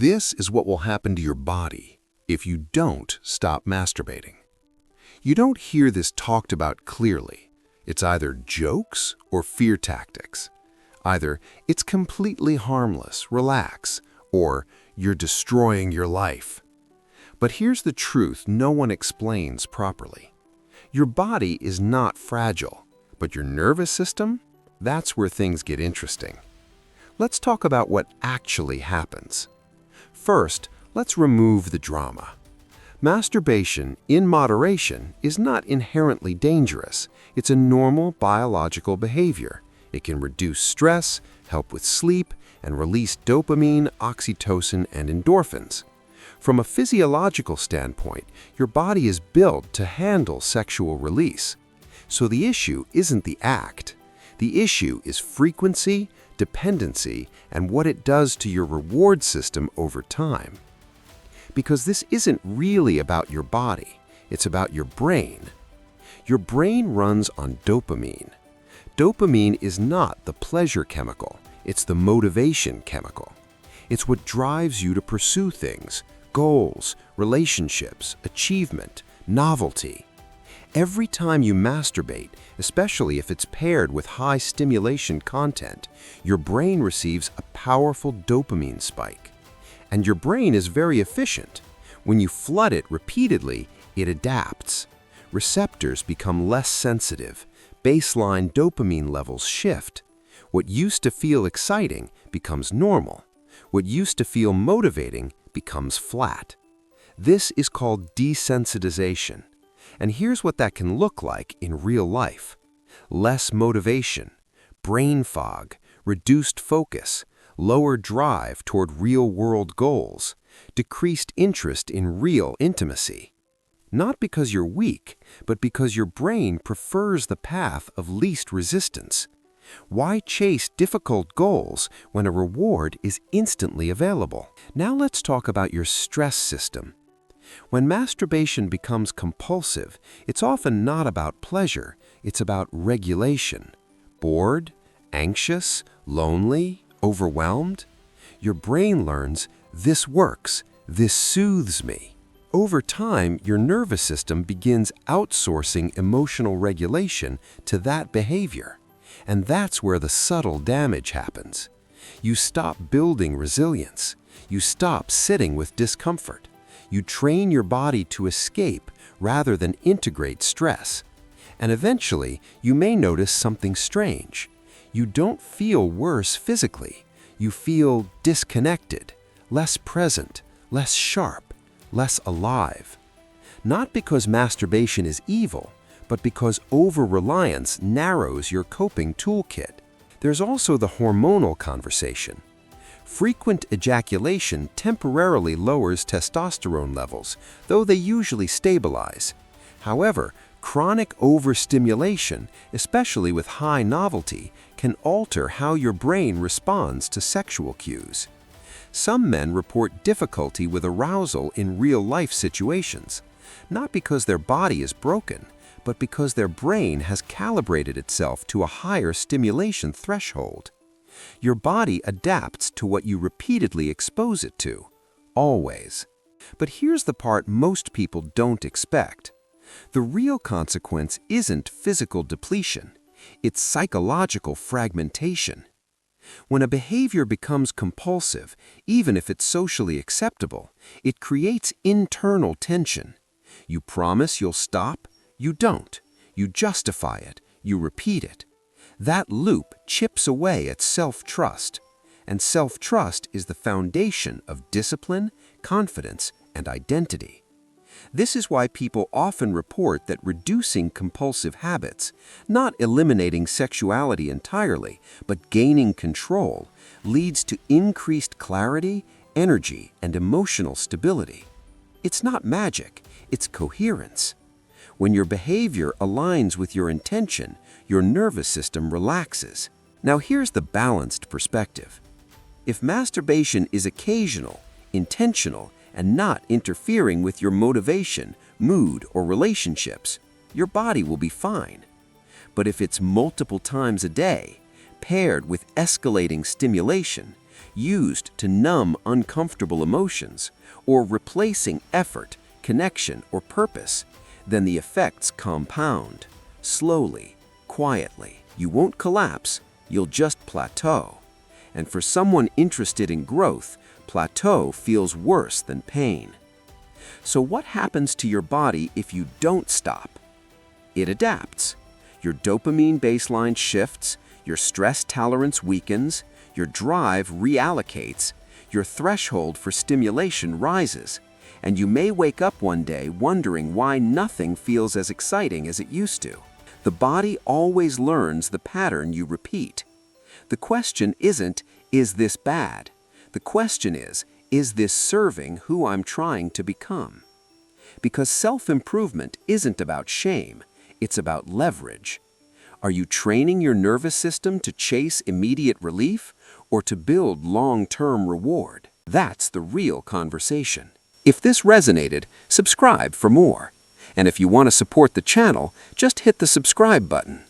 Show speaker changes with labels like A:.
A: This is what will happen to your body if you don't stop masturbating. You don't hear this talked about clearly. It's either jokes or fear tactics. Either it's completely harmless, relax, or you're destroying your life. But here's the truth no one explains properly. Your body is not fragile, but your nervous system, that's where things get interesting. Let's talk about what actually happens. First, let's remove the drama. Masturbation, in moderation, is not inherently dangerous. It's a normal biological behavior. It can reduce stress, help with sleep, and release dopamine, oxytocin, and endorphins. From a physiological standpoint, your body is built to handle sexual release. So the issue isn't the act. The issue is frequency, dependency, and what it does to your reward system over time. Because this isn't really about your body, it's about your brain. Your brain runs on dopamine. Dopamine is not the pleasure chemical, it's the motivation chemical. It's what drives you to pursue things, goals, relationships, achievement, novelty. Every time you masturbate, especially if it's paired with high stimulation content, your brain receives a powerful dopamine spike. And your brain is very efficient. When you flood it repeatedly, it adapts. Receptors become less sensitive. Baseline dopamine levels shift. What used to feel exciting becomes normal. What used to feel motivating becomes flat. This is called desensitization. And here's what that can look like in real life. Less motivation, brain fog, reduced focus, lower drive toward real-world goals, decreased interest in real intimacy. Not because you're weak, but because your brain prefers the path of least resistance. Why chase difficult goals when a reward is instantly available? Now let's talk about your stress system. When masturbation becomes compulsive, it's often not about pleasure, it's about regulation. Bored, anxious, lonely, overwhelmed? Your brain learns, this works, this soothes me. Over time, your nervous system begins outsourcing emotional regulation to that behavior. And that's where the subtle damage happens. You stop building resilience. You stop sitting with discomfort. You train your body to escape rather than integrate stress. And eventually, you may notice something strange. You don't feel worse physically. You feel disconnected, less present, less sharp, less alive. Not because masturbation is evil, but because over-reliance narrows your coping toolkit. There's also the hormonal conversation. Frequent ejaculation temporarily lowers testosterone levels, though they usually stabilize. However, chronic overstimulation, especially with high novelty, can alter how your brain responds to sexual cues. Some men report difficulty with arousal in real-life situations, not because their body is broken, but because their brain has calibrated itself to a higher stimulation threshold. Your body adapts to what you repeatedly expose it to, always. But here's the part most people don't expect. The real consequence isn't physical depletion, it's psychological fragmentation. When a behavior becomes compulsive, even if it's socially acceptable, it creates internal tension. You promise you'll stop, you don't. You justify it, you repeat it. That loop chips away at self-trust, and self-trust is the foundation of discipline, confidence, and identity. This is why people often report that reducing compulsive habits, not eliminating sexuality entirely, but gaining control, leads to increased clarity, energy, and emotional stability. It's not magic, it's coherence. When your behavior aligns with your intention, your nervous system relaxes. Now here's the balanced perspective. If masturbation is occasional, intentional, and not interfering with your motivation, mood, or relationships, your body will be fine. But if it's multiple times a day, paired with escalating stimulation,
B: used to numb uncomfortable emotions, or replacing effort, connection, or purpose, then the effects compound. Slowly, quietly. You won't collapse, you'll just plateau. And for someone interested in growth, plateau feels worse than pain. So what happens to your body if you don't stop? It adapts. Your dopamine baseline shifts, your stress tolerance weakens, your drive reallocates, your threshold for stimulation rises, and you may wake up one day wondering why nothing feels as exciting as it used to. The body always learns the pattern you repeat. The question isn't, is this bad? The question is this serving who I'm trying to become? Because self-improvement isn't about shame, it's about leverage. Are you training your nervous system to chase immediate relief or to build long-term reward? That's the real conversation. If this resonated, subscribe for more. And if you want to support the channel, just hit the subscribe button.